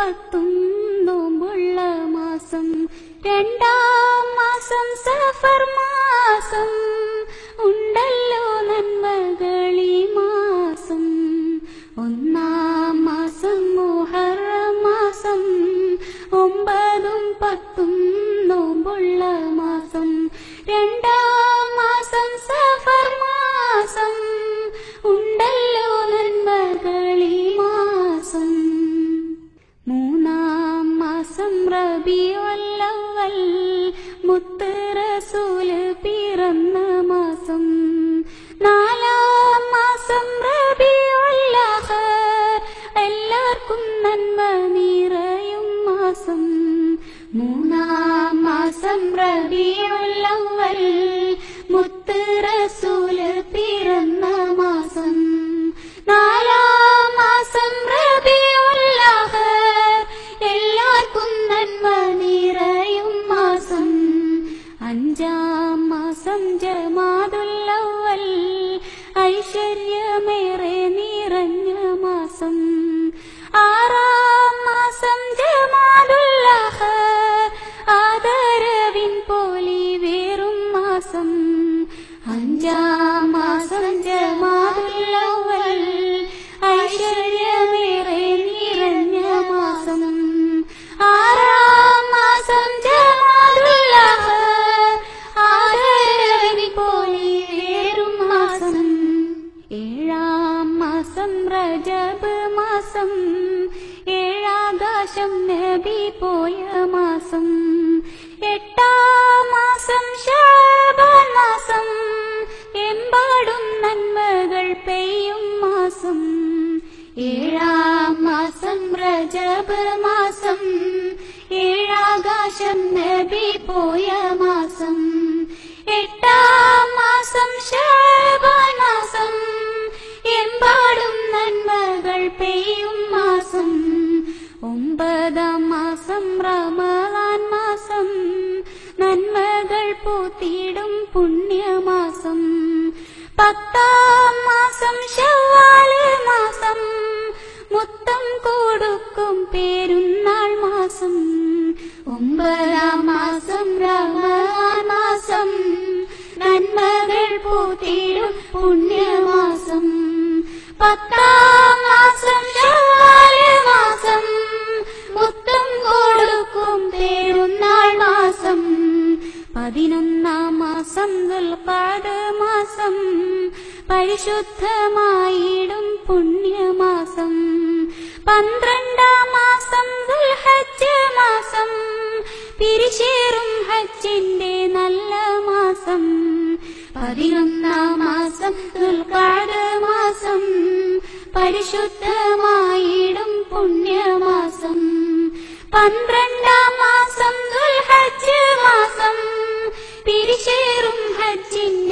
പത്തും നോമ്പുള്ള മാസം രണ്ടാം മാസം സഫർ മാസം ഉണ്ടല്ലോ നന്മകളീ മാസം ഒന്നാം മാസം മുഹറം മാസം ഒമ്പതും പത്തും നോമ്പുള്ള മാസം രണ്ടാം മാസം സഫർ മാസം ഉണ്ടല്ലോ നന്മകളീ മാസം മൂന്നാം മാസം റബീഉൽ അവ്വൽ മുത്ത് റസൂല് പിറന്ന മാസം നാലാം മാസം റബീഉൽ ആഖിർ എല്ലാവർക്കും നന്മ നിറയും മാസം മൂന്നാം മാസം റബീഉൽ അവ്വൽ മുത്ത് റസൂല് പിറന്ന മാസം നാലാം മാസം റബീഉൽ ആഖിർ എല്ലാവർക്കും നന്മ നിറയും മാസം അഞ്ചാം മാസം ജമാദുൽ അവ്വൽ ഐശ്വര്യമേറെ നിറഞ്ഞ മാസം ആറാം മാസം ജമാദുൽ ആഖിർ ആദരവിൻ പോലെ വേറും മാസം അഞ്ചാം മാസം ജമാദുൽ അവ്വൽ ഐശ്വര്യമേറെ നിറഞ്ഞ മാസം ആറാം മാസം ജമാദുൽ ആഖിർ ആദരവിൻ പോലെ വേറും മാസം ഏഴാം മാസം റജബ് മാസം ഏഴാകാശം നബി പോയ മാസം എട്ടാം മാസം ശഅബാൻ മാസം എമ്പാടും നന്മകൾ പെയ്യും മാസം ഏഴാം മാസം റജബ് മാസം ഏഴാകാശം നബി പോയ മാസം എട്ടാം മാസം ശഅബാൻ മാസം എമ്പാടും നന്മകൾ പെയ്യും മാസം ഒമ്പതാം മാസം റമളാൻ മാസം നന്മകൾ പൂത്തിടും പുണ്യമാസം പത്താം മാസം ശവ്വാൽ മാസം മുത്തം കൊടുക്കും പെരുന്നാൾ മാസം ഒമ്പതാം മാസം റമളാൻ മാസം നന്മകൾ പൂത്തിടും പുണ്യമാസം പത്താം മാസം ശവ്വാൽ മാസം മുത്തം കൊടുക്കും പെരുന്നാൾ മാസം പതിനൊന്നാം മാസം ദുൽഖഅദ മാസം പരിശുദ്ധമായിടും പുണ്യമാസം പന്ത്രണ്ടാം മാസം ദുൽഹജ്ജ് മാസം പിരിശേറും ഹജ്ജിന്റെ നല്ല മാസം പതിനൊന്നാം മാസം ദുൽഖഅദ മാസം പരിശുദ്ധമായിടും പുണ്യമാസം പന്ത്രണ്ടാം മാസം ദുൽഹജ്ജ് മാസം പിരിശേറും ഹജ്ജിന്റെ